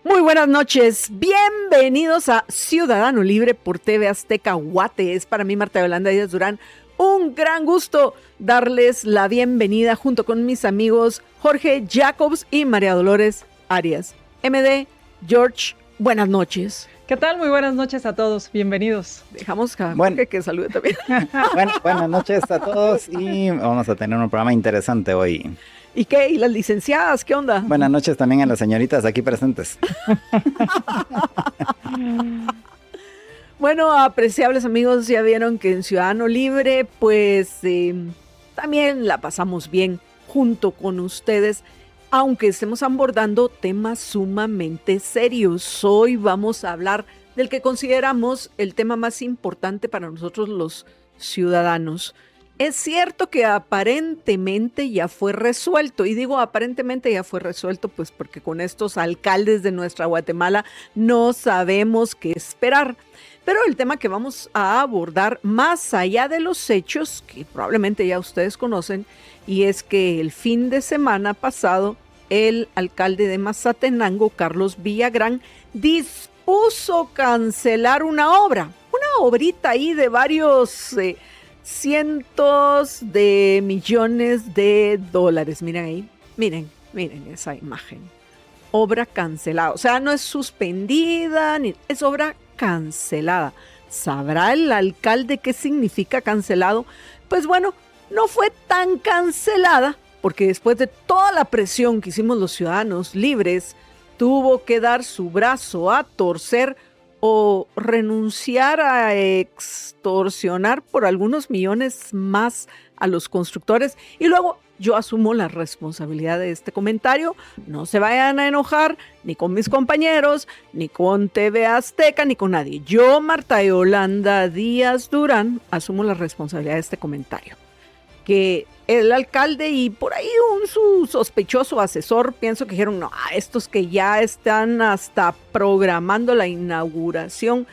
Muy buenas noches, bienvenidos a Ciudadano Libre por TV Azteca Guate. Es para mí, Marta Yolanda Díaz Durán, un gran gusto darles la bienvenida junto con mis amigos Jorge Jacobs y María Dolores Arias. MD, George, buenas noches. ¿Qué tal? Muy buenas noches a todos, bienvenidos. Dejamos a Jorge que salude también. Buenas noches a todos y vamos a tener un programa interesante hoy. ¿Y qué? ¿Y las licenciadas? ¿Qué onda? Buenas noches también a las señoritas aquí presentes. Bueno, apreciables amigos, ya vieron que en Ciudadano Libre, pues también la pasamos bien junto con ustedes, aunque estemos abordando temas sumamente serios. Hoy vamos a hablar del que consideramos el tema más importante para nosotros los ciudadanos. Es cierto que aparentemente ya fue resuelto, y digo aparentemente ya fue resuelto, pues porque con estos alcaldes de nuestra Guatemala no sabemos qué esperar. Pero el tema que vamos a abordar, más allá de los hechos, que probablemente ya ustedes conocen, y es que el fin de semana pasado, el alcalde de Mazatenango, Carlos Villagrán, dispuso cancelar una obrita ahí de varios cientos de millones de dólares. Miren ahí, miren esa imagen. Obra cancelada, o sea, no es suspendida, es obra cancelada. ¿Sabrá el alcalde qué significa cancelado? Pues bueno, no fue tan cancelada, porque después de toda la presión que hicimos los ciudadanos libres, tuvo que dar su brazo a torcer o renunciar a extorsionar por algunos millones más a los constructores. Y luego yo asumo la responsabilidad de este comentario. No se vayan a enojar ni con mis compañeros, ni con TV Azteca, ni con nadie. Yo, Marta Yolanda Díaz Durán, asumo la responsabilidad de este comentario. Que el alcalde y por ahí su sospechoso asesor, pienso que dijeron, no, estos que ya están hasta programando la inauguración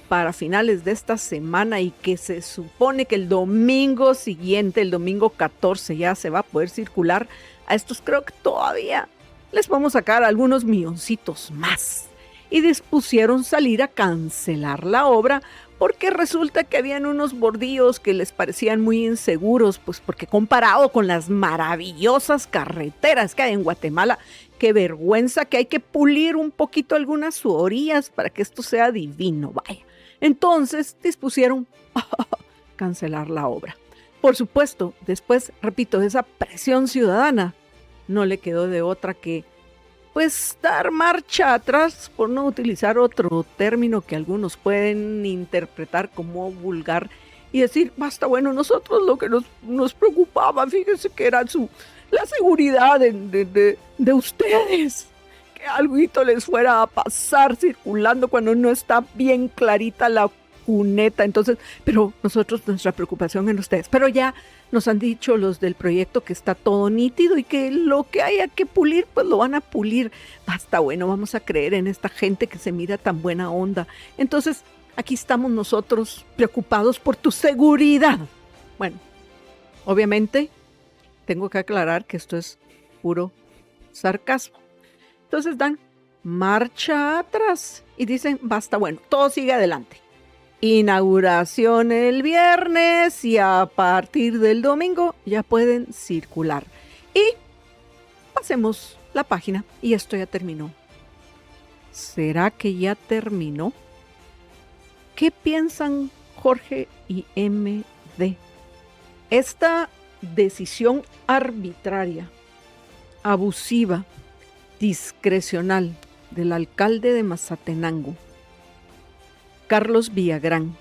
para finales de esta semana y que se supone que el domingo siguiente, el domingo 14, ya se va a poder circular, a estos creo que todavía les vamos a sacar algunos milloncitos más. Y dispusieron salir a cancelar la obra porque resulta que habían unos bordillos que les parecían muy inseguros, pues porque comparado con las maravillosas carreteras que hay en Guatemala, qué vergüenza, que hay que pulir un poquito algunas orillas para que esto sea divino, vaya. Entonces dispusieron cancelar la obra. Por supuesto, después, repito, de esa presión ciudadana, no le quedó de otra que pues dar marcha atrás, por no utilizar otro término que algunos pueden interpretar como vulgar, y decir, basta, bueno, nosotros lo que nos preocupaba, fíjense que era la seguridad de ustedes, que algo les fuera a pasar circulando cuando no está bien clarita la cuneta. Entonces, pero nosotros, nuestra preocupación en ustedes, pero ya nos han dicho los del proyecto que está todo nítido y que lo que haya que pulir, pues lo van a pulir. Basta, bueno, vamos a creer en esta gente que se mira tan buena onda. Entonces, aquí estamos nosotros preocupados por tu seguridad. Bueno, obviamente, tengo que aclarar que esto es puro sarcasmo. Entonces dan marcha atrás y dicen, basta, bueno, todo sigue adelante. Inauguración el viernes y a partir del domingo ya pueden circular. Y pasemos la página y esto ya terminó. ¿Será que ya terminó? ¿Qué piensan Jorge y MD? Esta decisión arbitraria, abusiva, discrecional del alcalde de Mazatenango, Carlos Villagrán,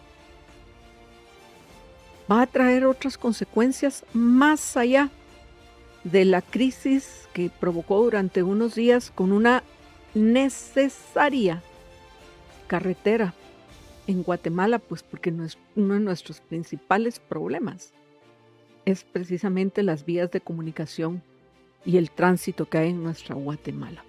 va a traer otras consecuencias más allá de la crisis que provocó durante unos días con una necesaria carretera en Guatemala, pues porque uno de nuestros principales problemas es precisamente las vías de comunicación y el tránsito que hay en nuestra Guatemala.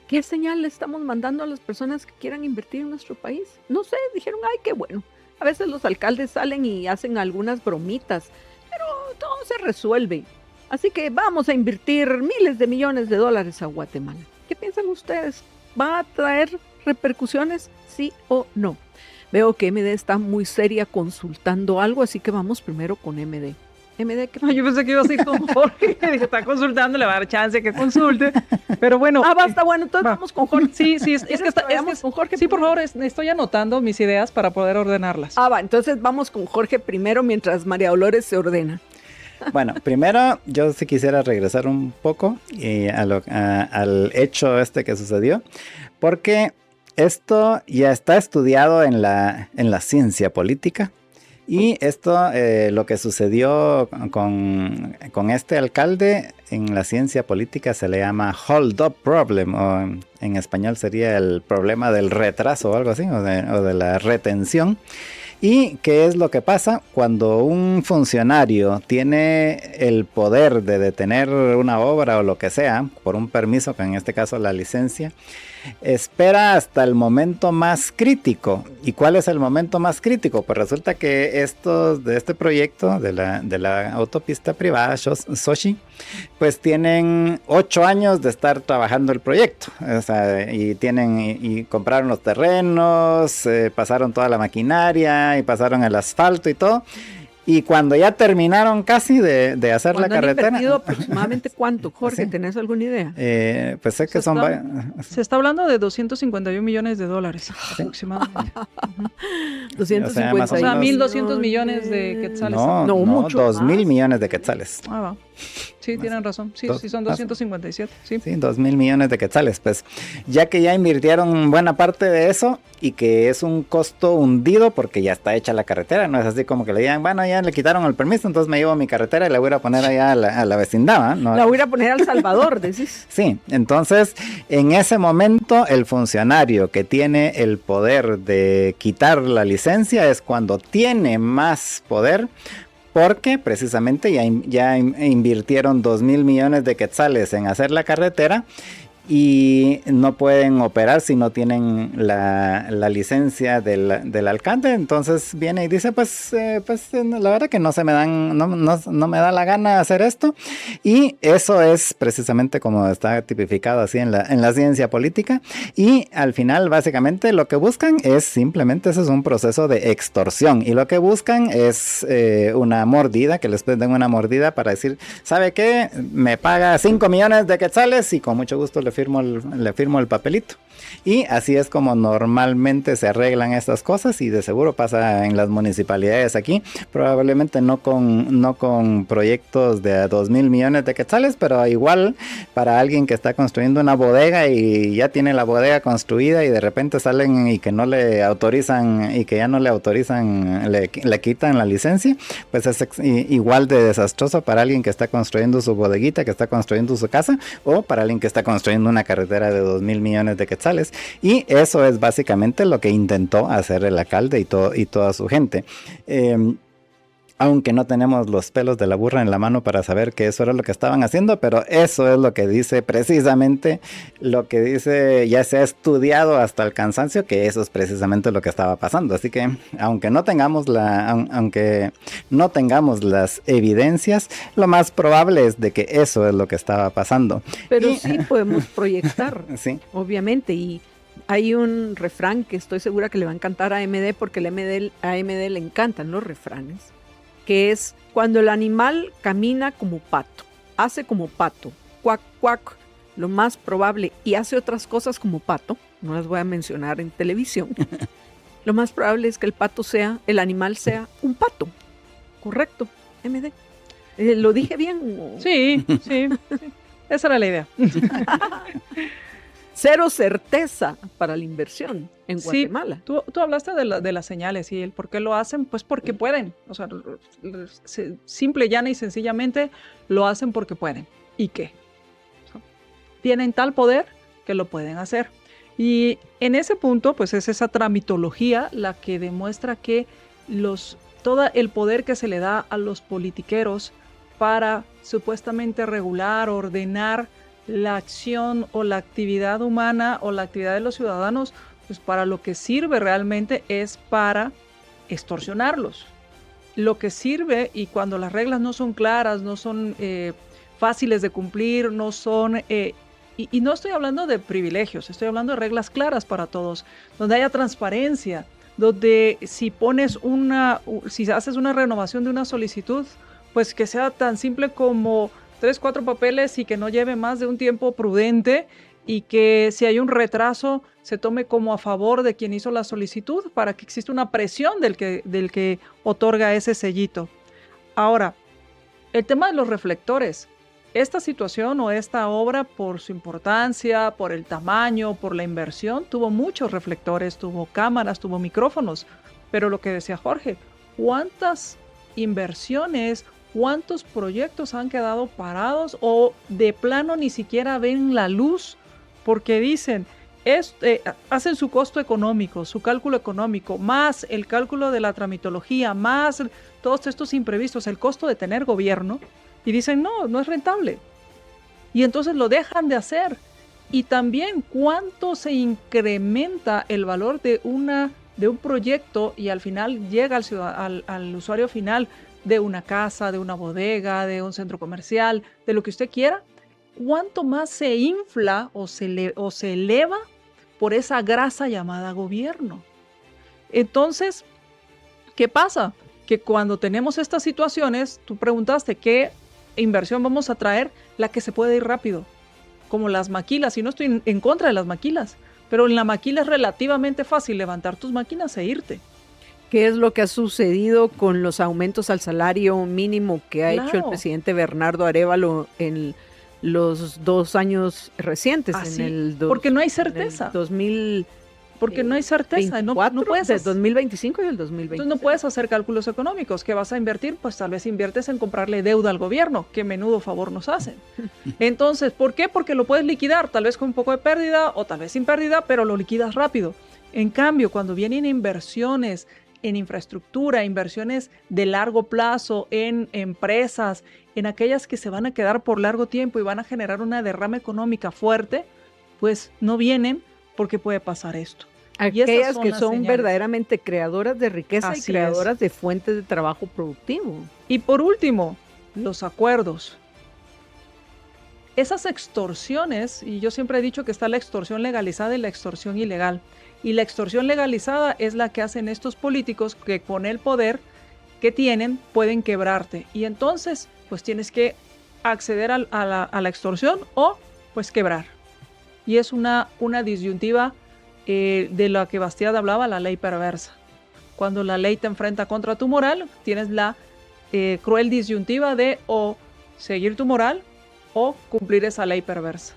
¿Qué señal le estamos mandando a las personas que quieran invertir en nuestro país? No sé, dijeron, ay, qué bueno. A veces los alcaldes salen y hacen algunas bromitas, pero todo se resuelve. Así que vamos a invertir miles de millones de dólares a Guatemala. ¿Qué piensan ustedes? ¿Va a traer repercusiones? ¿Sí o no? Veo que MD está muy seria consultando algo, así que vamos primero con MD. MD, ¿qué Ay, yo pensé que iba a ir con Jorge. Dije, está consultando, le va a dar chance que consulte. Pero bueno. basta, bueno, entonces va. vamos con Jorge. Sí, es que está. Con Jorge. Sí, por favor, estoy anotando mis ideas para poder ordenarlas. Entonces vamos con Jorge primero mientras María Dolores se ordena. Bueno, primero yo sí quisiera regresar un poco al hecho que sucedió, porque esto ya está estudiado en la ciencia política. Y esto, lo que sucedió con este alcalde en la ciencia política se le llama hold up problem, o en español sería el problema del retraso o algo así, o de la retención. ¿Y qué es lo que pasa cuando un funcionario tiene el poder de detener una obra o lo que sea, por un permiso, que en este caso la licencia? Espera hasta el momento más crítico. ¿Y cuál es el momento más crítico? Pues resulta que de este proyecto de la autopista privada Sochi, pues tienen 8 años de estar trabajando el proyecto. O sea, y compraron los terrenos, pasaron toda la maquinaria y pasaron el asfalto y todo. Y cuando ya terminaron casi de hacer la carretera. ¿Han invertido aproximadamente cuánto, Jorge? ¿Sí? ¿Tenés alguna idea? Pues sé que se está hablando de $251 millones aproximadamente. 250. O sea, 1.200 millones de quetzales. No, mucho 2.000 millones de quetzales. Va. Sí, tienen razón. Sí, son 257. Sí, 2.000 millones de quetzales. Pues ya que ya invirtieron buena parte de eso y que es un costo hundido porque ya está hecha la carretera, no es así como que le digan, bueno, ya le quitaron el permiso, entonces me llevo mi carretera y la voy a ir a poner allá a la vecindad, ¿no? La voy a ir a poner al Salvador, decís. Sí, entonces en ese momento el funcionario que tiene el poder de quitar la licencia es cuando tiene más poder, porque precisamente ya invirtieron 2.000 millones de quetzales en hacer la carretera y no pueden operar si no tienen la licencia del alcalde. Entonces viene y dice, pues la verdad que no me da la gana hacer esto. Y eso es precisamente como está tipificado así en la ciencia política. Y al final básicamente lo que buscan es simplemente, eso es un proceso de extorsión. Y lo que buscan es una mordida, que les den una mordida para decir, ¿sabe qué? Me paga 5 millones de quetzales y con mucho gusto le firmo el papelito. Y así es como normalmente se arreglan estas cosas, y de seguro pasa en las municipalidades aquí, probablemente no con proyectos de 2.000 millones de quetzales, pero igual para alguien que está construyendo una bodega y ya tiene la bodega construida y de repente salen y que no le autorizan y que ya no le autorizan, le quitan la licencia, pues es igual de desastroso para alguien que está construyendo su bodeguita, que está construyendo su casa, o para alguien que está construyendo una carretera de 2.000 millones de quetzales. Y eso es básicamente lo que intentó hacer el alcalde y toda su gente. Aunque no tenemos los pelos de la burra en la mano para saber que eso era lo que estaban haciendo, pero eso es lo que dice precisamente, lo que dice, ya se ha estudiado hasta el cansancio, que eso es precisamente lo que estaba pasando. Así que aunque no tengamos las evidencias, lo más probable es de que eso es lo que estaba pasando. Pero sí podemos proyectar, sí, obviamente, y hay un refrán que estoy segura que le va a encantar a MD, porque a MD le encantan los refranes, que es: cuando el animal camina como pato, hace como pato, cuac, cuac, lo más probable, y hace otras cosas como pato, no las voy a mencionar en televisión, lo más probable es que el animal sea un pato. ¿Correcto, MD? ¿Lo dije bien? Sí. Esa era la idea. Cero certeza para la inversión en Guatemala. Sí, tú hablaste de las señales y el por qué lo hacen, pues porque pueden. O sea, simple, llana y sencillamente lo hacen porque pueden. ¿Y qué? O sea, tienen tal poder que lo pueden hacer. Y en ese punto, pues es esa tramitología la que demuestra que todo el poder que se le da a los politiqueros para supuestamente regular, ordenar la acción o la actividad humana o la actividad de los ciudadanos, pues para lo que sirve realmente es para extorsionarlos. Lo que sirve, y cuando las reglas no son claras, no son fáciles de cumplir, no son y no estoy hablando de privilegios, estoy hablando de reglas claras para todos, donde haya transparencia, donde si si haces una renovación de una solicitud, pues que sea tan simple como 3, 4 papeles y que no lleve más de un tiempo prudente, y que si hay un retraso se tome como a favor de quien hizo la solicitud para que exista una presión del que otorga ese sellito. Ahora, el tema de los reflectores. Esta situación o esta obra, por su importancia, por el tamaño, por la inversión, tuvo muchos reflectores, tuvo cámaras, tuvo micrófonos. Pero lo que decía Jorge, ¿cuántas inversiones, cuántos proyectos han quedado parados o de plano ni siquiera ven la luz? Porque dicen, hacen su costo económico, su cálculo económico, más el cálculo de la tramitología, más todos estos imprevistos, el costo de tener gobierno, y dicen, no es rentable. Y entonces lo dejan de hacer. Y también cuánto se incrementa el valor de un proyecto y al final llega al usuario final de una casa, de una bodega, de un centro comercial, de lo que usted quiera. ¿Cuánto más se infla o se eleva por esa grasa llamada gobierno? Entonces, ¿qué pasa? Que cuando tenemos estas situaciones, tú preguntaste qué inversión vamos a traer, la que se puede ir rápido, como las maquilas, y no estoy en contra de las maquilas, pero en la maquila es relativamente fácil levantar tus máquinas e irte. ¿Qué es lo que ha sucedido con los aumentos al salario mínimo que ha hecho el presidente Bernardo Arévalo en los 2 años recientes? Porque no hay certeza. Porque no hay certeza. 24, no puedes del 2025 y el 2026. Entonces no puedes hacer cálculos económicos. ¿Qué vas a invertir? Pues tal vez inviertes en comprarle deuda al gobierno, que menudo favor nos hacen. Entonces, ¿por qué? Porque lo puedes liquidar, tal vez con un poco de pérdida o tal vez sin pérdida, pero lo liquidas rápido. En cambio, cuando vienen inversiones en infraestructura, inversiones de largo plazo, en empresas, en aquellas que se van a quedar por largo tiempo y van a generar una derrama económica fuerte, pues no vienen porque puede pasar esto. Aquellas que son verdaderamente creadoras de riqueza y creadoras de fuentes de trabajo productivo. Y por último, los acuerdos. Esas extorsiones, y yo siempre he dicho que está la extorsión legalizada y la extorsión ilegal. Y la extorsión legalizada es la que hacen estos políticos que con el poder que tienen pueden quebrarte. Y entonces, pues tienes que acceder a la extorsión o pues quebrar. Y es una disyuntiva de la que Bastiat hablaba, la ley perversa. Cuando la ley te enfrenta contra tu moral, tienes la cruel disyuntiva de o seguir tu moral o cumplir esa ley perversa.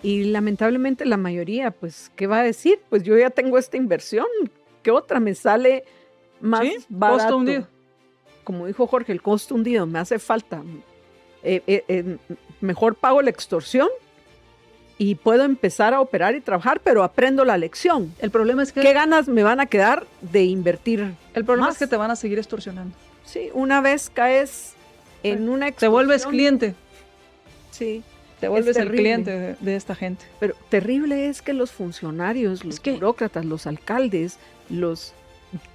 Y lamentablemente la mayoría, pues, ¿qué va a decir? Pues yo ya tengo esta inversión, ¿qué otra me sale más barato? Costo hundido. Como dijo Jorge, el costo hundido, me hace falta. Mejor pago la extorsión y puedo empezar a operar y trabajar, pero aprendo la lección. El problema es que... ¿Qué ganas me van a quedar de invertir? El problema más? Es que te van a seguir extorsionando. Sí, una vez caes en una extorsión... Te vuelves cliente. Sí. Te vuelves el cliente de esta gente. Pero terrible es que los funcionarios, los burócratas, los alcaldes,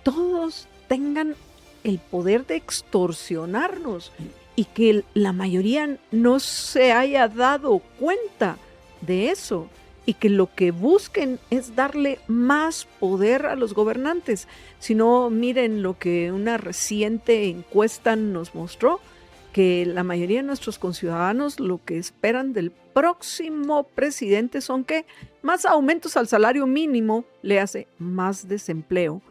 todos tengan el poder de extorsionarnos y que la mayoría no se haya dado cuenta de eso y que lo que busquen es darle más poder a los gobernantes. Si no, miren lo que una reciente encuesta nos mostró, que la mayoría de nuestros conciudadanos lo que esperan del próximo presidente son que más aumentos al salario mínimo, le hace más desempleo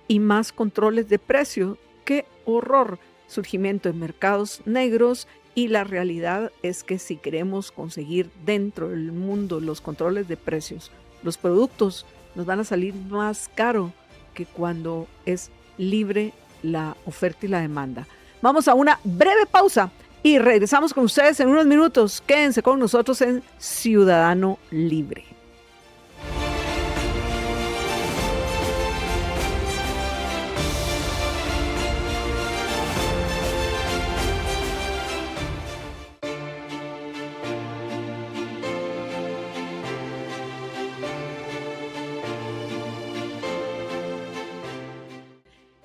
y más controles de precio. ¡Qué horror! Surgimiento de mercados negros, y la realidad es que si queremos conseguir dentro del mundo los controles de precios, los productos nos van a salir más caro que cuando es libre la oferta y la demanda. Vamos a una breve pausa y regresamos con ustedes en unos minutos. Quédense con nosotros en Ciudadano Libre.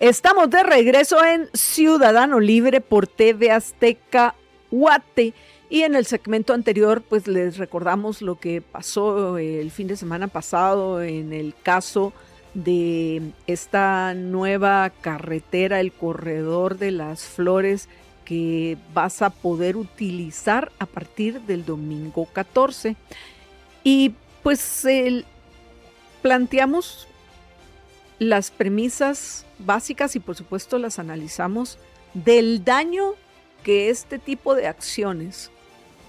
Estamos de regreso en Ciudadano Libre por TV Azteca Guate Y en el segmento anterior, pues les recordamos lo que pasó el fin de semana pasado en el caso de esta nueva carretera, el corredor de las flores, que vas a poder utilizar a partir del domingo 14. Y pues planteamos las premisas básicas y por supuesto las analizamos del daño que este tipo de acciones,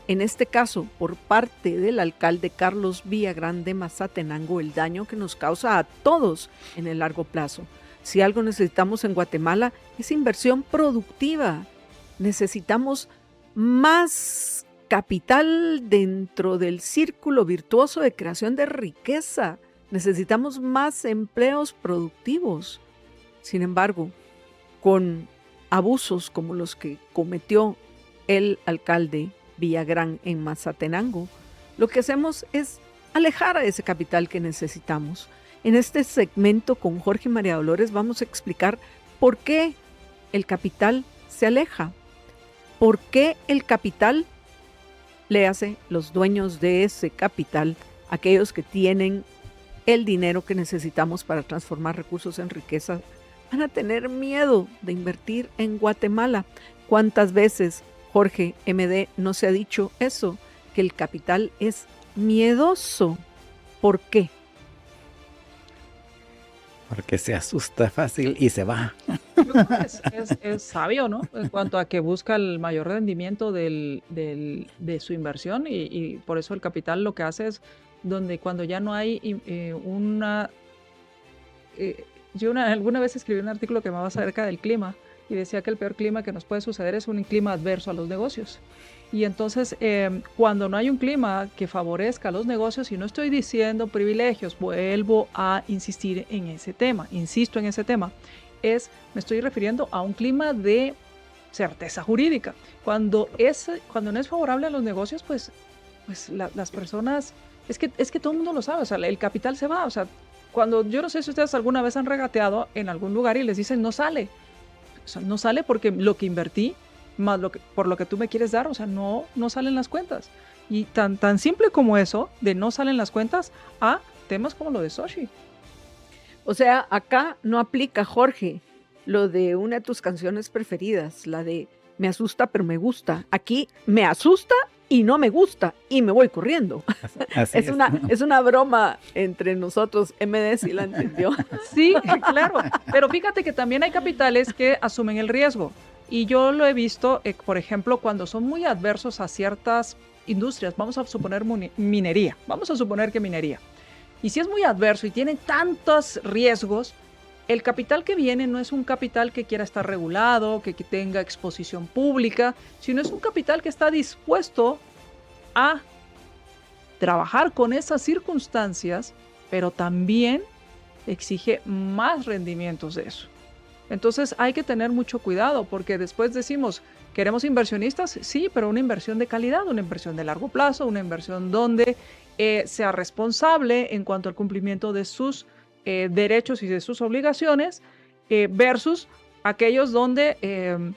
en este caso por parte del alcalde Carlos Villagrán de Mazatenango, el daño que nos causa a todos en el largo plazo. Si algo necesitamos en Guatemala es inversión productiva. Necesitamos más capital dentro del círculo virtuoso de creación de riqueza. Necesitamos más empleos productivos. Sin embargo, con abusos como los que cometió el alcalde Villagrán en Mazatenango, lo que hacemos es alejar a ese capital que necesitamos. En este segmento con Jorge y María Dolores vamos a explicar por qué el capital se aleja, por qué el capital, le hace los dueños de ese capital, aquellos que tienen el dinero que necesitamos para transformar recursos en riqueza, van a tener miedo de invertir en Guatemala. ¿Cuántas veces, Jorge MD, no se ha dicho eso? Que el capital es miedoso. ¿Por qué? Porque se asusta fácil y se va. Es sabio, ¿no? En cuanto a que busca el mayor rendimiento de su inversión y por eso el capital lo que hace es cuando ya no hay yo alguna vez escribí un artículo que me hablaba acerca del clima y decía que el peor clima que nos puede suceder es un clima adverso a los negocios. Y entonces, cuando no hay un clima que favorezca a los negocios, y no estoy diciendo privilegios, vuelvo a insistir en ese tema, insisto en ese tema, me estoy refiriendo a un clima de certeza jurídica. Cuando no es favorable a los negocios, pues las personas, es que todo el mundo lo sabe, o sea, el capital se va, o sea, yo no sé si ustedes alguna vez han regateado en algún lugar y les dicen no sale, o sea, no sale porque lo que invertí más por lo que tú me quieres dar, o sea, no salen las cuentas. Y tan simple como eso, de no salen las cuentas, a temas como lo de Xochitl. O sea, acá no aplica, Jorge, lo de una de tus canciones preferidas, la de me asusta pero me gusta. Aquí me asusta y no me gusta y me voy corriendo. Es una broma entre nosotros, MD si la entendió. Sí, claro, pero fíjate que también hay capitales que asumen el riesgo. Y yo lo he visto, por ejemplo, cuando son muy adversos a ciertas industrias, vamos a suponer minería, vamos a suponer que minería. Y si es muy adverso y tiene tantos riesgos, el capital que viene no es un capital que quiera estar regulado, que tenga exposición pública, sino es un capital que está dispuesto a trabajar con esas circunstancias, pero también exige más rendimientos de eso. Entonces hay que tener mucho cuidado porque después decimos, ¿queremos inversionistas? Sí, pero una inversión de calidad, una inversión de largo plazo, una inversión donde sea responsable en cuanto al cumplimiento de sus derechos y de sus obligaciones versus aquellos donde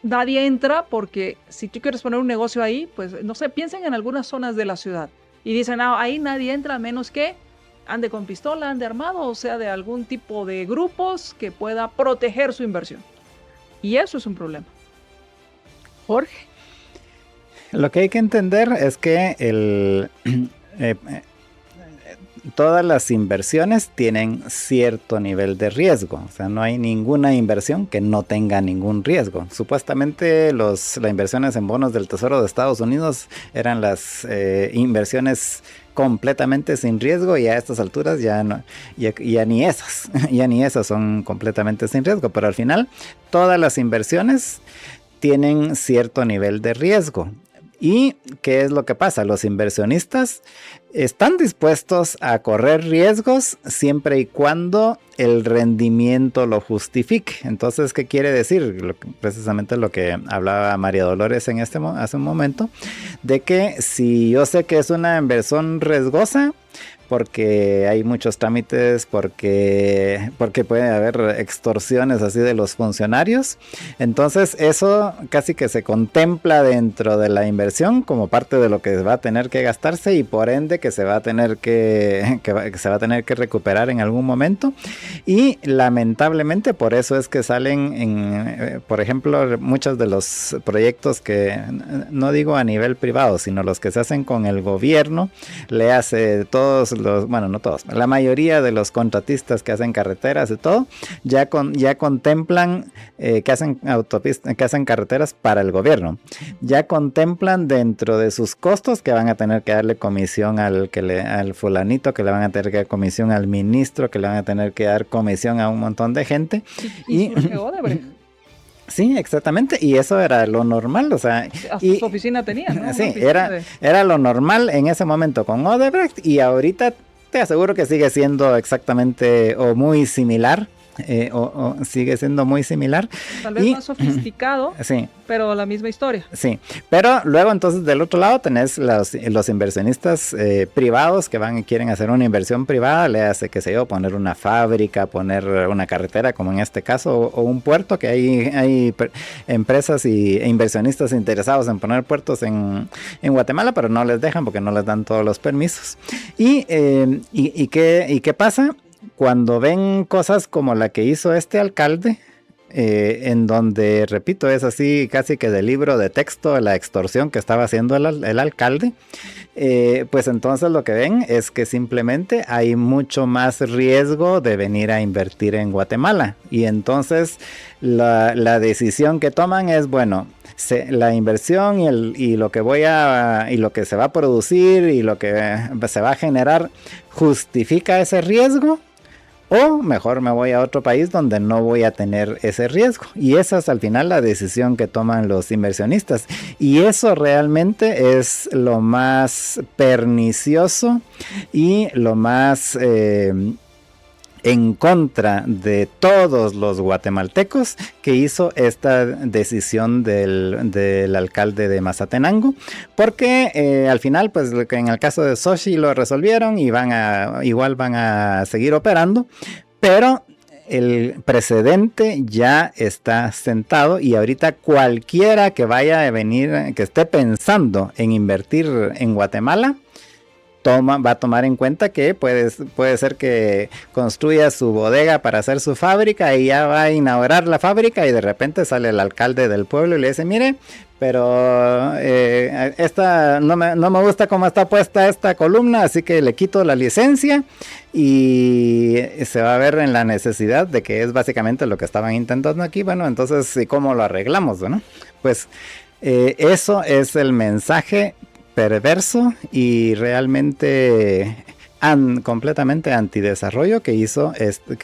nadie entra porque si tú quieres poner un negocio ahí, pues no sé, piensen en algunas zonas de la ciudad y dicen, ahí nadie entra a menos que ande con pistola, ande armado, o sea, de algún tipo de grupos que pueda proteger su inversión. Y eso es un problema. Jorge. Lo que hay que entender es que todas las inversiones tienen cierto nivel de riesgo. O sea, no hay ninguna inversión que no tenga ningún riesgo. Supuestamente las inversiones en bonos del Tesoro de Estados Unidos eran las inversiones completamente sin riesgo y a estas alturas ya ni esas son completamente sin riesgo. Pero al final todas las inversiones tienen cierto nivel de riesgo. ¿Y qué es lo que pasa? Los inversionistas están dispuestos a correr riesgos siempre y cuando el rendimiento lo justifique. Entonces, ¿qué quiere decir? Precisamente lo que hablaba María Dolores hace un momento, de que si yo sé que es una inversión riesgosa, porque hay muchos trámites, porque puede haber extorsiones así de los funcionarios. Entonces eso casi que se contempla dentro de la inversión como parte de lo que va a tener que gastarse y por ende que se va a tener que se va a tener que recuperar en algún momento. Y lamentablemente por eso es que salen por ejemplo, muchos de los proyectos que no digo a nivel privado, sino los que se hacen con el gobierno, le hace todos los, bueno, no todos, la mayoría de los contratistas que hacen carreteras y todo, ya contemplan que hacen autopistas, que hacen carreteras para el gobierno. Ya contemplan dentro de sus costos que van a tener que darle comisión al fulanito, que le van a tener que dar comisión al ministro, que le van a tener que dar comisión a un montón de gente. Y surge Odebrecht. Sí, exactamente, y eso era lo normal, o sea... Hasta su oficina tenía, ¿no? Sí, era lo normal en ese momento con Odebrecht y ahorita te aseguro que sigue siendo exactamente o muy similar. O sigue siendo muy similar. Tal vez más sofisticado, sí, pero la misma historia. Sí, pero luego entonces del otro lado tenés los inversionistas privados que quieren hacer una inversión privada, le hace, qué sé yo, poner una fábrica, poner una carretera como en este caso, o un puerto, que hay empresas e inversionistas interesados en poner puertos en Guatemala, pero no les dejan porque no les dan todos los permisos. ¿Y qué pasa? Cuando ven cosas como la que hizo este alcalde, en donde, repito, es así casi que de libro de texto la extorsión que estaba haciendo el alcalde, pues entonces lo que ven es que simplemente hay mucho más riesgo de venir a invertir en Guatemala. Y entonces la decisión que toman es, bueno, la inversión y lo que se va a producir y lo que se va a generar justifica ese riesgo. O mejor me voy a otro país donde no voy a tener ese riesgo. Y esa es al final la decisión que toman los inversionistas. Y eso realmente es lo más pernicioso y lo más en contra de todos los guatemaltecos que hizo esta decisión del alcalde de Mazatenango, porque al final, pues en el caso de Xochitl lo resolvieron y igual van a seguir operando, pero el precedente ya está sentado y ahorita cualquiera que vaya a venir, que esté pensando en invertir en Guatemala, va a tomar en cuenta que puede ser que construya su bodega para hacer su fábrica y ya va a inaugurar la fábrica y de repente sale el alcalde del pueblo y le dice, mire, pero no me gusta cómo está puesta esta columna, así que le quito la licencia y se va a ver en la necesidad de que es básicamente lo que estaban intentando aquí. Bueno, entonces, ¿y cómo lo arreglamos, no? Pues eso es el mensaje perverso y realmente completamente antidesarrollo que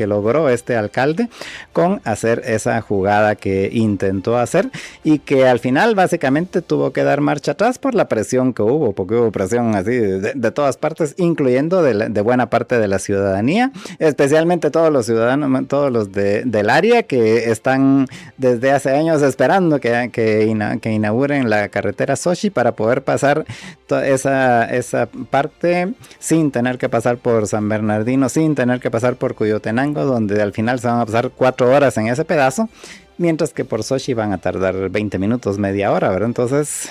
logró este alcalde con hacer esa jugada que intentó hacer y que al final básicamente tuvo que dar marcha atrás por la presión que hubo, porque hubo presión así de todas partes, incluyendo de buena parte de la ciudadanía, especialmente todos los ciudadanos, todos los del área que están desde hace años esperando que inauguren la carretera Xochitl para poder pasar esa parte sin tener que pasar por San Bernardino, sin tener que pasar por Cuyotenango, donde al final se van a pasar 4 horas en ese pedazo, mientras que por Xochitl van a tardar 20 minutos, media hora, ¿verdad? Entonces,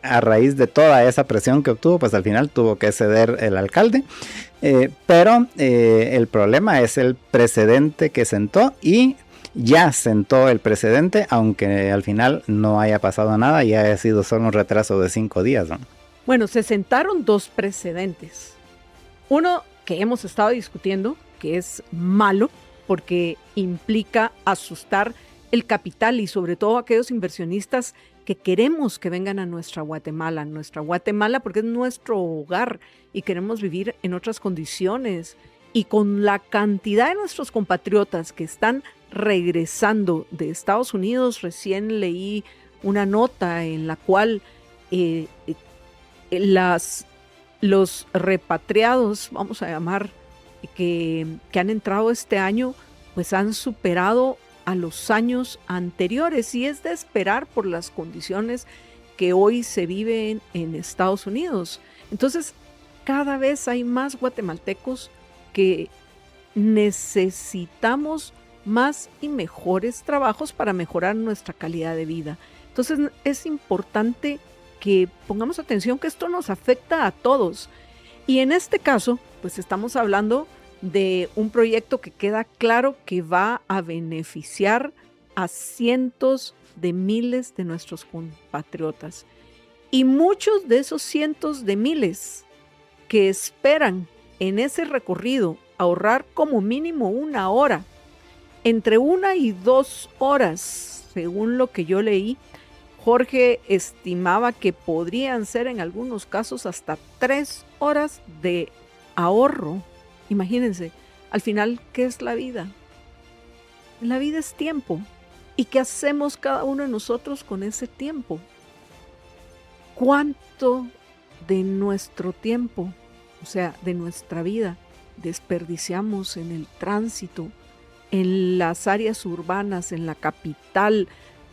a raíz de toda esa presión que obtuvo, pues al final tuvo que ceder el alcalde, pero el problema es el precedente que sentó y ya sentó el precedente, aunque al final no haya pasado nada y haya sido solo un retraso de 5 días, ¿no? Bueno, se sentaron 2 precedentes. Uno que hemos estado discutiendo, que es malo porque implica asustar el capital y sobre todo aquellos inversionistas que queremos que vengan a nuestra Guatemala porque es nuestro hogar y queremos vivir en otras condiciones. Y con la cantidad de nuestros compatriotas que están regresando de Estados Unidos, recién leí una nota en la cual los repatriados, vamos a llamar, que han entrado este año, pues han superado a los años anteriores y es de esperar por las condiciones que hoy se viven en Estados Unidos. Entonces, cada vez hay más guatemaltecos que necesitamos más y mejores trabajos para mejorar nuestra calidad de vida. Entonces es importante que pongamos atención que esto nos afecta a todos. Y en este caso, pues estamos hablando de un proyecto que queda claro que va a beneficiar a cientos de miles de nuestros compatriotas. Y muchos de esos cientos de miles que esperan en ese recorrido ahorrar como mínimo 1 hora, entre 1 y 2 horas, según lo que yo leí, Jorge estimaba que podrían ser en algunos casos hasta 3 horas de ahorro. Imagínense, al final, ¿qué es la vida? La vida es tiempo. ¿Y qué hacemos cada uno de nosotros con ese tiempo? ¿Cuánto de nuestro tiempo, o sea, de nuestra vida, desperdiciamos en el tránsito, en las áreas urbanas, en la capital,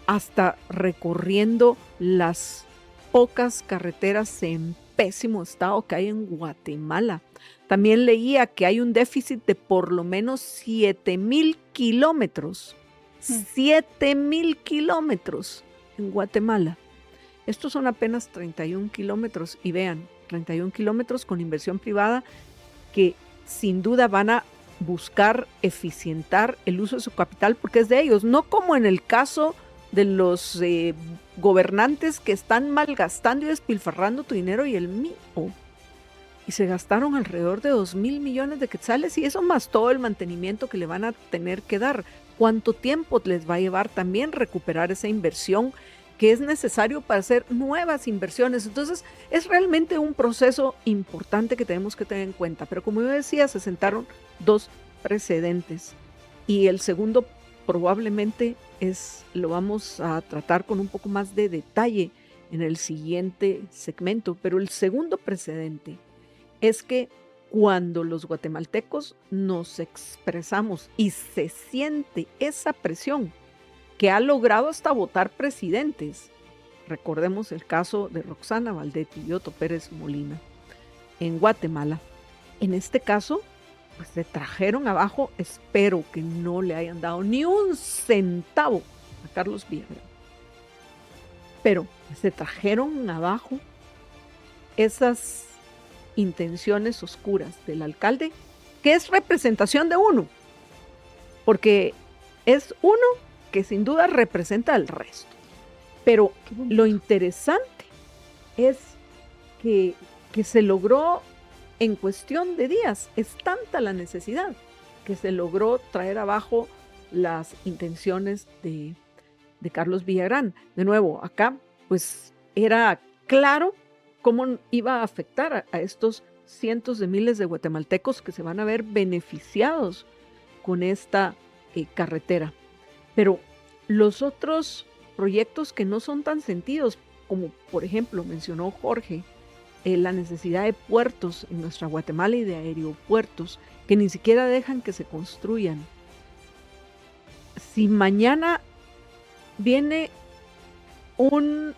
hasta recorriendo las pocas carreteras en pésimo estado que hay en Guatemala? También leía que hay un déficit de por lo menos 7,000 kilómetros. 7,000 kilómetros en Guatemala. Estos son apenas 31 kilómetros y vean, 31 kilómetros con inversión privada que sin duda van a buscar eficientar el uso de su capital porque es de ellos, no como en el caso de los gobernantes que están malgastando y despilfarrando tu dinero y el mío. Y se gastaron alrededor de 2,000 millones de quetzales y eso más todo el mantenimiento que le van a tener que dar. ¿Cuánto tiempo les va a llevar también recuperar esa inversión que es necesario para hacer nuevas inversiones? Entonces es realmente un proceso importante que tenemos que tener en cuenta. Pero como yo decía, se sentaron 2 precedentes y el segundo probablemente lo vamos a tratar con un poco más de detalle en el siguiente segmento. Pero el segundo precedente es que cuando los guatemaltecos nos expresamos y se siente esa presión que ha logrado hasta votar presidentes. Recordemos el caso de Roxana Valdetti y Otto Pérez Molina en Guatemala. En este caso, pues se trajeron abajo, espero que no le hayan dado ni un centavo a Carlos Villagrán, pero se trajeron abajo esas intenciones oscuras del alcalde, que es representación de uno, porque es uno que sin duda representa al resto. Pero lo interesante es que se logró en cuestión de días. Es tanta la necesidad que se logró traer abajo las intenciones de Carlos Villagrán. De nuevo, acá pues era claro cómo iba a afectar a estos cientos de miles de guatemaltecos que se van a ver beneficiados con esta carretera. Pero los otros proyectos que no son tan sentidos, como por ejemplo mencionó Jorge, la necesidad de puertos en nuestra Guatemala y de aeropuertos que ni siquiera dejan que se construyan. Si mañana viene un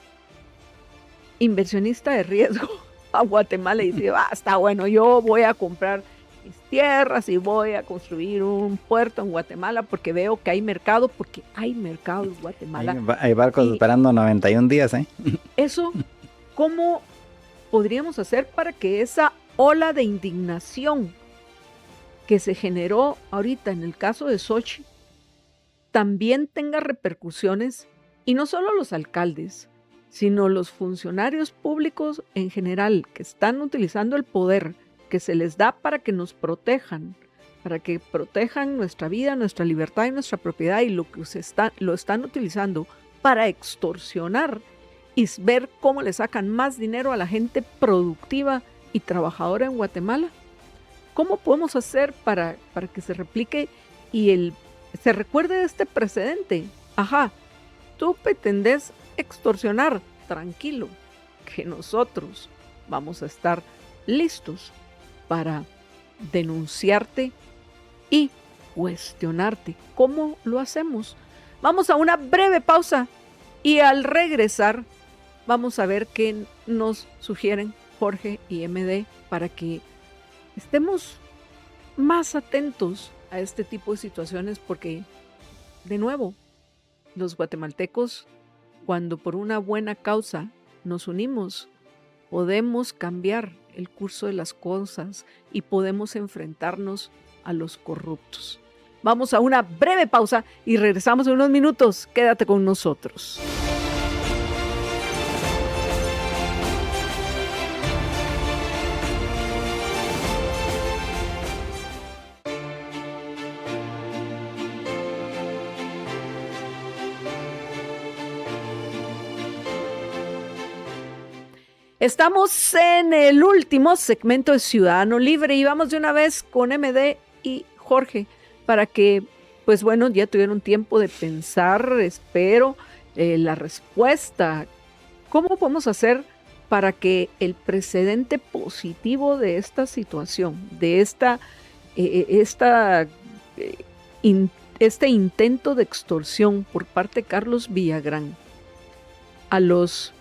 inversionista de riesgo a Guatemala y dice, está bueno, yo voy a comprar mis tierras y voy a construir un puerto en Guatemala porque veo que hay mercado, porque hay mercado en Guatemala. Hay barcos esperando 91 días, ¿eh? Eso, ¿cómo podríamos hacer para que esa ola de indignación que se generó ahorita en el caso de Xochitl también tenga repercusiones, y no solo los alcaldes, sino los funcionarios públicos en general que están utilizando el poder que se les da para que nos protejan, para que protejan nuestra vida, nuestra libertad y nuestra propiedad, y lo están utilizando para extorsionar y ver cómo le sacan más dinero a la gente productiva y trabajadora en Guatemala? ¿Cómo podemos hacer para que se replique y se recuerde de este precedente? Ajá, tú pretendés extorsionar, tranquilo, que nosotros vamos a estar listos para denunciarte y cuestionarte. ¿Cómo lo hacemos? Vamos a una breve pausa y al regresar vamos a ver qué nos sugieren Jorge y MD, para que estemos más atentos a este tipo de situaciones, porque, de nuevo, los guatemaltecos, cuando por una buena causa nos unimos, podemos cambiar el curso de las cosas y podemos enfrentarnos a los corruptos. Vamos a una breve pausa y regresamos en unos minutos. Quédate con nosotros. Estamos en el último segmento de Ciudadano Libre y vamos de una vez con MD y Jorge para que, pues bueno, ya tuvieron tiempo de pensar, espero, la respuesta. ¿Cómo podemos hacer para que el precedente positivo de esta situación, de este intento de extorsión por parte de Carlos Villagrán a los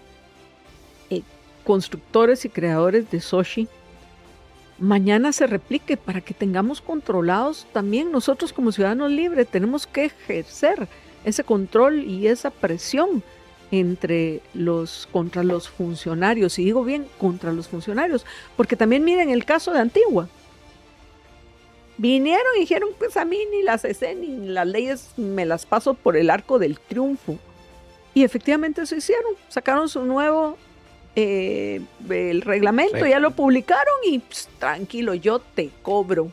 constructores y creadores de Xochitl, mañana se replique para que tengamos controlados también nosotros como ciudadanos libres? Tenemos que ejercer ese control y esa presión contra los funcionarios, y digo bien, contra los funcionarios, porque también miren el caso de Antigua. Vinieron y dijeron, pues a mí ni las sé, ni las leyes me las paso por el arco del triunfo. Y efectivamente eso hicieron, sacaron su nuevo el reglamento, ya lo publicaron y pues, tranquilo, yo te cobro.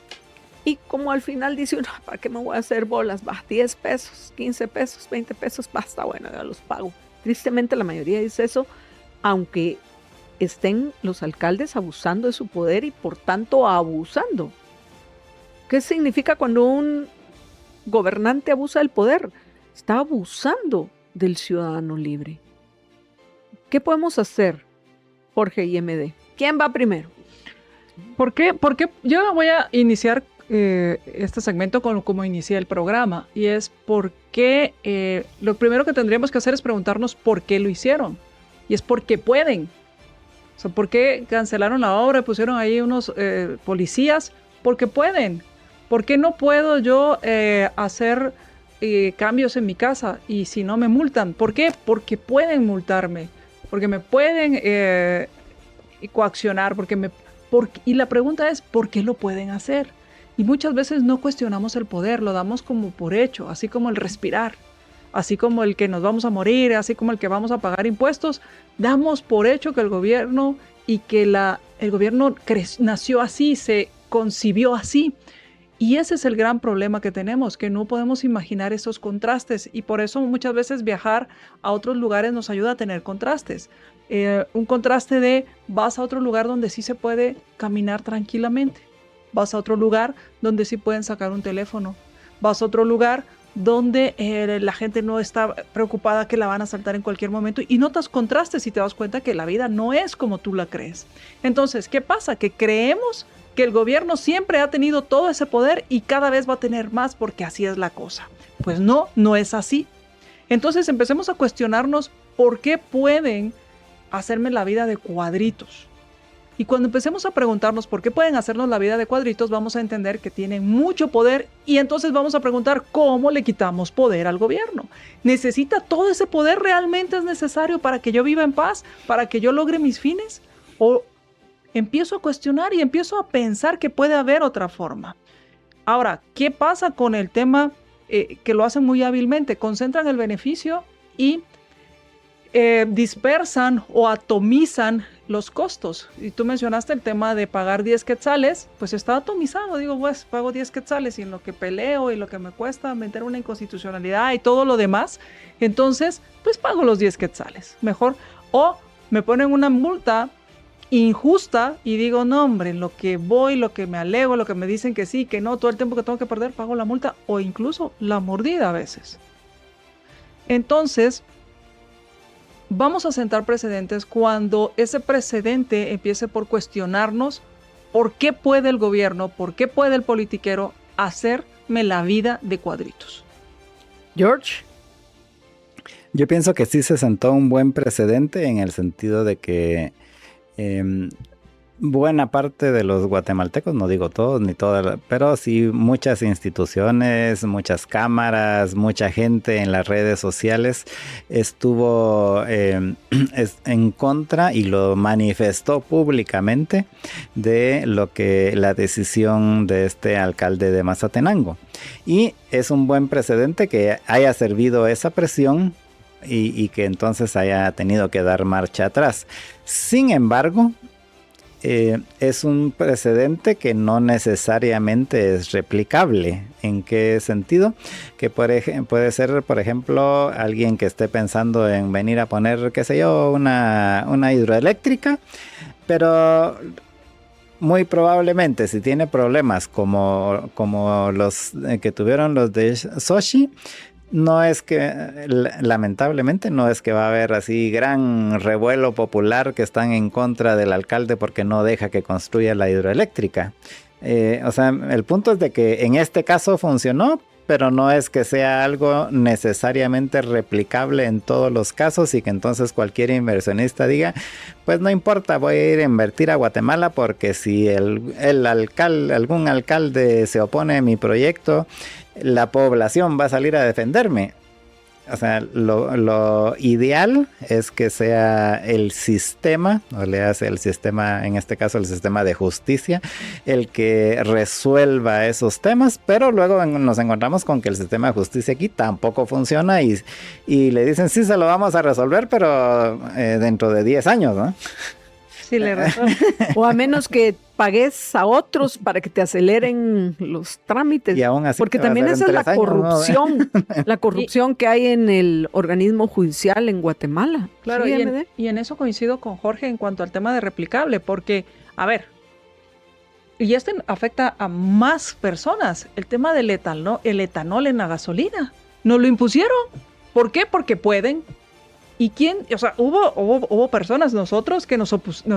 Y como al final dice uno, ¿para qué me voy a hacer bolas? Va, 10 pesos, 15 pesos, 20 pesos, basta, bueno, ya los pago. Tristemente la mayoría dice eso, aunque estén los alcaldes abusando de su poder y por tanto abusando. ¿Qué significa cuando un gobernante abusa del poder? Está abusando del ciudadano libre. ¿Qué podemos hacer, Jorge y MD? ¿Quién va primero? ¿Por qué? Porque yo voy a iniciar este segmento como inicié el programa, y es porque lo primero que tendríamos que hacer es preguntarnos por qué lo hicieron, y es porque pueden. O sea, ¿por qué cancelaron la obra y pusieron ahí unos policías? Porque pueden. ¿Por qué no puedo yo hacer cambios en mi casa y si no me multan? ¿Por qué? Porque pueden multarme, porque me pueden coaccionar, y la pregunta es, ¿por qué lo pueden hacer? Y muchas veces no cuestionamos el poder, lo damos como por hecho, así como el respirar, así como el que nos vamos a morir, así como el que vamos a pagar impuestos. Damos por hecho que el gobierno y que el gobierno nació así, se concibió así. Y ese es el gran problema que tenemos, que no podemos imaginar esos contrastes, y por eso muchas veces viajar a otros lugares nos ayuda a tener contrastes. Un contraste de vas a otro lugar donde sí se puede caminar tranquilamente, vas a otro lugar donde sí pueden sacar un teléfono, vas a otro lugar donde la gente no está preocupada que la van a asaltar en cualquier momento, y notas contrastes y te das cuenta que la vida no es como tú la crees. Entonces, ¿qué pasa? Que creemos que el gobierno siempre ha tenido todo ese poder y cada vez va a tener más porque así es la cosa. Pues no, no es así. Entonces empecemos a cuestionarnos por qué pueden hacerme la vida de cuadritos. Y cuando empecemos a preguntarnos por qué pueden hacernos la vida de cuadritos, vamos a entender que tienen mucho poder, y entonces vamos a preguntar cómo le quitamos poder al gobierno. ¿Necesita todo ese poder? ¿Realmente es necesario para que yo viva en paz? ¿Para que yo logre mis fines? ¿O empiezo a cuestionar y empiezo a pensar que puede haber otra forma? Ahora, ¿qué pasa con el tema que lo hacen muy hábilmente? Concentran el beneficio y dispersan o atomizan los costos. Y tú mencionaste el tema de pagar 10 quetzales, pues está atomizado. Digo, pues pago 10 quetzales y en lo que peleo y lo que me cuesta meter una inconstitucionalidad y todo lo demás, entonces pues pago los 10 quetzales, mejor. O me ponen una multa injusta y digo, no hombre, en lo que voy, lo que me alego, lo que me dicen que sí, que no, todo el tiempo que tengo que perder, pago la multa o incluso la mordida a veces. Entonces, vamos a sentar precedentes cuando ese precedente empiece por cuestionarnos por qué puede el gobierno, por qué puede el politiquero hacerme la vida de cuadritos. George. Yo pienso que sí se sentó un buen precedente en el sentido de que Buena parte de los guatemaltecos, no digo todos ni todas, pero sí muchas instituciones, muchas cámaras, mucha gente en las redes sociales estuvo en contra y lo manifestó públicamente de lo que la decisión de este alcalde de Mazatenango. Y es un buen precedente que haya servido esa presión y que entonces haya tenido que dar marcha atrás. Sin embargo, es un precedente que no necesariamente es replicable. ¿En qué sentido? Que puede ser, por ejemplo, alguien que esté pensando en venir a poner, qué sé yo, una hidroeléctrica, pero muy probablemente si tiene problemas como los que tuvieron los de Sochi, no es que, lamentablemente, no es que va a haber así gran revuelo popular que están en contra del alcalde porque no deja que construya la hidroeléctrica. O sea, el punto es de que en este caso funcionó, pero no es que sea algo necesariamente replicable en todos los casos y que entonces cualquier inversionista diga, pues no importa, voy a ir a invertir a Guatemala porque si algún alcalde se opone a mi proyecto, la población va a salir a defenderme. O sea, lo ideal es que sea el sistema, o le hace el sistema, en este caso el sistema de justicia, el que resuelva esos temas, pero luego nos encontramos con que el sistema de justicia aquí tampoco funciona y le dicen sí, se lo vamos a resolver, pero dentro de 10 años, ¿no? Sí, le resuelve. O a menos que pagues a otros para que te aceleren los trámites. Y aún así porque también esa es la corrupción, ¿no? La corrupción que hay en el organismo judicial en Guatemala. Claro, ¿Sí, y en eso coincido con Jorge en cuanto al tema de replicable, porque, a ver, y esto afecta a más personas, el tema del etanol en la gasolina. Nos lo impusieron. ¿Por qué? Porque pueden. ¿Y quién? O sea, hubo personas, nosotros, que nos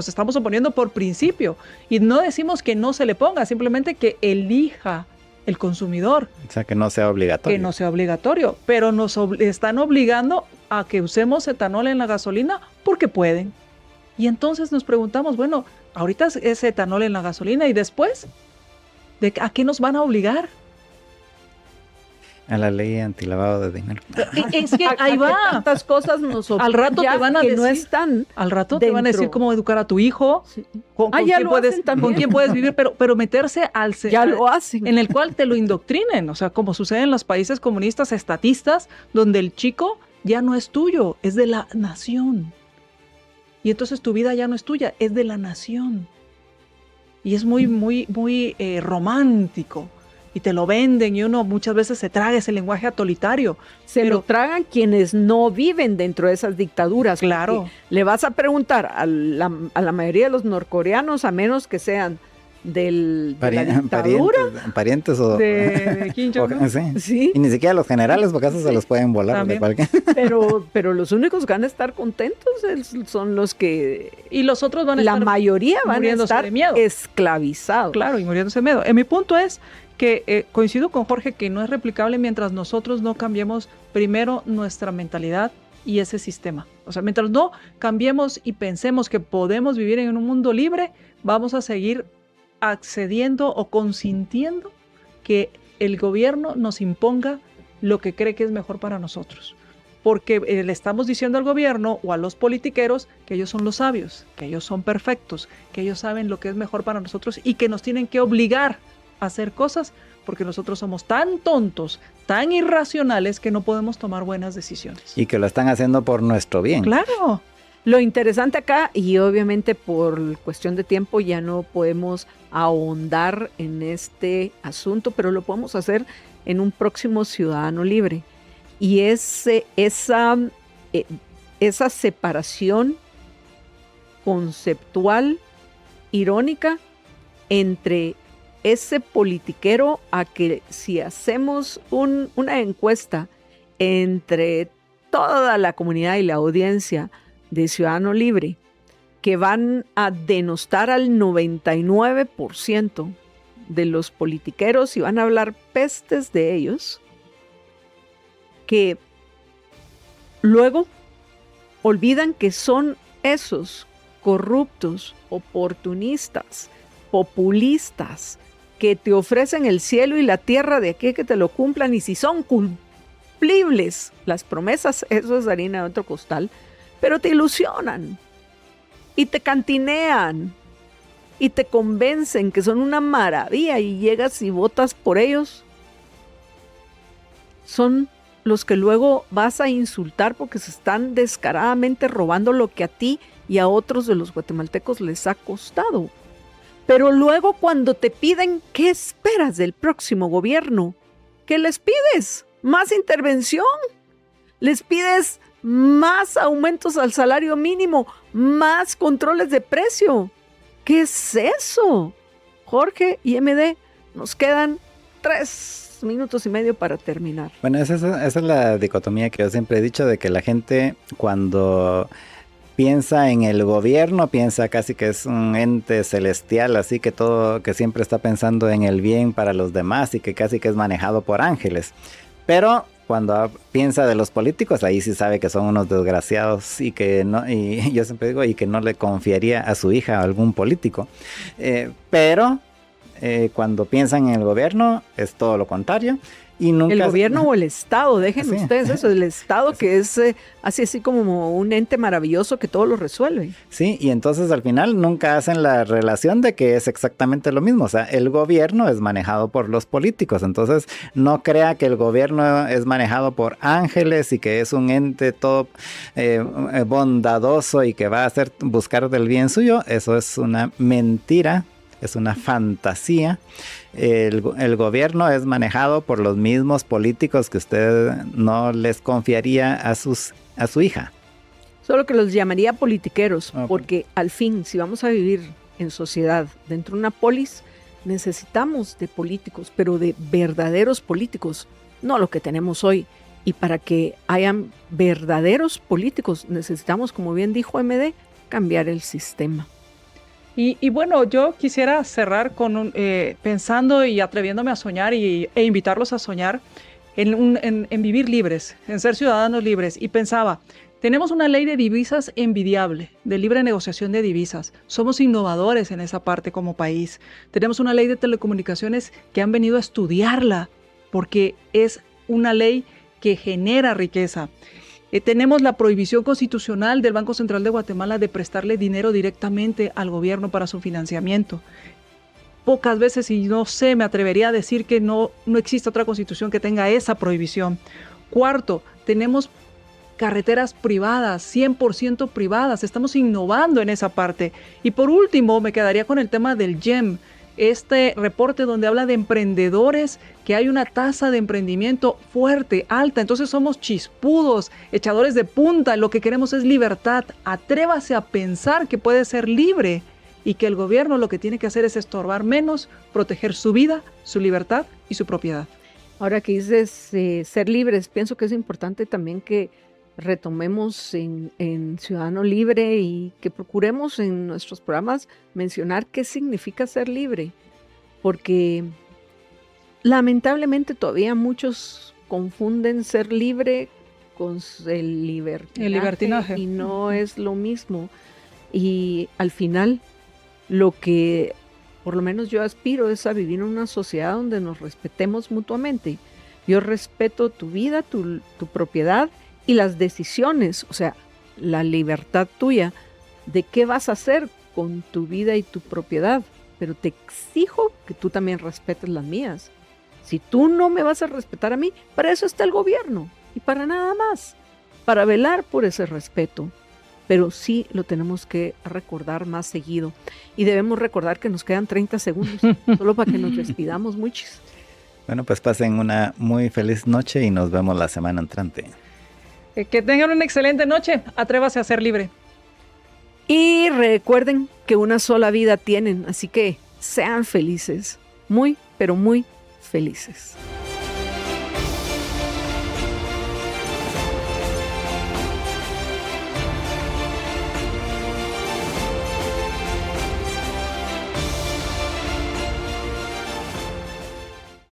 estamos oponiendo por principio. Y no decimos que no se le ponga, simplemente que elija el consumidor. O sea, que no sea obligatorio. Que no sea obligatorio, pero nos están obligando a que usemos etanol en la gasolina porque pueden. Y entonces nos preguntamos, bueno, ahorita es etanol en la gasolina y después, ¿a qué nos van a obligar? A la ley antilavado de dinero. Es que ahí va. Tantas cosas nos al rato te van a que decir, no están. Al rato te van a decir cómo educar a tu hijo, sí. con quién puedes vivir, pero meterse ya lo hacen. En el cual te lo indoctrinen, o sea, como sucede en los países comunistas estatistas, donde el chico ya no es tuyo, es de la nación. Y entonces tu vida ya no es tuya, es de la nación. Y es muy, muy, muy romántico. Y te lo venden y uno muchas veces se traga ese lenguaje autoritario. Pero lo tragan quienes no viven dentro de esas dictaduras. Claro. Le vas a preguntar a la mayoría de los norcoreanos, a menos que sean de la dictadura. Parientes o de Kim Jong-un. Sí. Y ni siquiera los generales, porque esos se los pueden volar. De cualquier... pero los únicos que van a estar contentos son los que... Y los otros van a estar... La mayoría van a estar esclavizados. Claro, y muriéndose de miedo. Mi punto es que coincido con Jorge que no es replicable mientras nosotros no cambiemos primero nuestra mentalidad y ese sistema. O sea, mientras no cambiemos y pensemos que podemos vivir en un mundo libre, vamos a seguir accediendo o consintiendo que el gobierno nos imponga lo que cree que es mejor para nosotros. Porque le estamos diciendo al gobierno o a los politiqueros que ellos son los sabios, que ellos son perfectos, que ellos saben lo que es mejor para nosotros y que nos tienen que obligar a hacer cosas porque nosotros somos tan tontos, tan irracionales que no podemos tomar buenas decisiones. Y que lo están haciendo por nuestro bien. Claro. Lo interesante acá, y obviamente por cuestión de tiempo ya no podemos ahondar en este asunto, pero lo podemos hacer en un próximo Ciudadano Libre. Y esa separación conceptual, irónica, entre ese politiquero a que si hacemos una encuesta entre toda la comunidad y la audiencia de Ciudadano Libre, que van a denostar al 99% de los politiqueros y van a hablar pestes de ellos, que luego olvidan que son esos corruptos, oportunistas, populistas, que te ofrecen el cielo y la tierra de aquí que te lo cumplan, y si son cumplibles las promesas, eso es harina de otro costal, pero te ilusionan y te cantinean y te convencen que son una maravilla y llegas y votas por ellos, son los que luego vas a insultar porque se están descaradamente robando lo que a ti y a otros de los guatemaltecos les ha costado. Pero luego cuando te piden, ¿qué esperas del próximo gobierno? ¿Qué les pides? ¿Más intervención? ¿Les pides más aumentos al salario mínimo? ¿Más controles de precio? ¿Qué es eso? Jorge y MD, nos quedan 3 minutos y medio para terminar. Bueno, esa es la dicotomía que yo siempre he dicho, de que la gente cuando piensa en el gobierno, piensa casi que es un ente celestial, así que todo, que siempre está pensando en el bien para los demás y que casi que es manejado por ángeles. Pero cuando piensa de los políticos, ahí sí sabe que son unos desgraciados y que no, y yo siempre digo, y que no le confiaría a su hija a algún político. Pero cuando piensan en el gobierno es todo lo contrario. Y nunca... El gobierno o el Estado, dejen Sí. ustedes eso, el Estado que es así como un ente maravilloso que todo lo resuelve. Sí, y entonces al final nunca hacen la relación de que es exactamente lo mismo. O sea, el gobierno es manejado por los políticos. Entonces no crea que el gobierno es manejado por ángeles y que es un ente todo bondadoso y que va a buscar del bien suyo. Eso es una mentira. Es una fantasía. El gobierno es manejado por los mismos políticos que usted no les confiaría a su hija. Solo que los llamaría politiqueros, Okay. porque al fin, si vamos a vivir en sociedad, dentro de una polis, necesitamos de políticos, pero de verdaderos políticos, no lo que tenemos hoy. Y para que hayan verdaderos políticos, necesitamos, como bien dijo MD, cambiar el sistema. Y bueno, yo quisiera cerrar con pensando y atreviéndome a soñar e invitarlos a soñar en vivir libres, en ser ciudadanos libres. Y pensaba, tenemos una ley de divisas envidiable, de libre negociación de divisas. Somos innovadores en esa parte como país. Tenemos una ley de telecomunicaciones que han venido a estudiarla porque es una ley que genera riqueza. Tenemos la prohibición constitucional del Banco Central de Guatemala de prestarle dinero directamente al gobierno para su financiamiento. Pocas veces, y no sé, me atrevería a decir que no existe otra constitución que tenga esa prohibición. Cuarto, tenemos carreteras privadas, 100% privadas. Estamos innovando en esa parte. Y por último, me quedaría con el tema del GEM. Este reporte donde habla de emprendedores, que hay una tasa de emprendimiento fuerte, alta, entonces somos chispudos, echadores de punta, lo que queremos es libertad. Atrévase a pensar que puede ser libre y que el gobierno lo que tiene que hacer es estorbar menos, proteger su vida, su libertad y su propiedad. Ahora que dices ser libres, pienso que es importante también que retomemos en Ciudadano Libre y que procuremos en nuestros programas mencionar qué significa ser libre, porque lamentablemente todavía muchos confunden ser libre con el libertinaje y no es lo mismo. Y al final lo que por lo menos yo aspiro es a vivir en una sociedad donde nos respetemos mutuamente. Yo respeto tu vida, tu propiedad y las decisiones, o sea, la libertad tuya de qué vas a hacer con tu vida y tu propiedad, pero te exijo que tú también respetes las mías. Si tú no me vas a respetar a mí, para eso está el gobierno y para nada más, para velar por ese respeto. Pero sí lo tenemos que recordar más seguido y debemos recordar que nos quedan 30 segundos, solo para que nos despidamos muchos. Bueno, pues pasen una muy feliz noche y nos vemos la semana entrante. Que tengan una excelente noche. Atrévase a ser libre. Y recuerden que una sola vida tienen, así que sean felices. Muy, pero muy felices.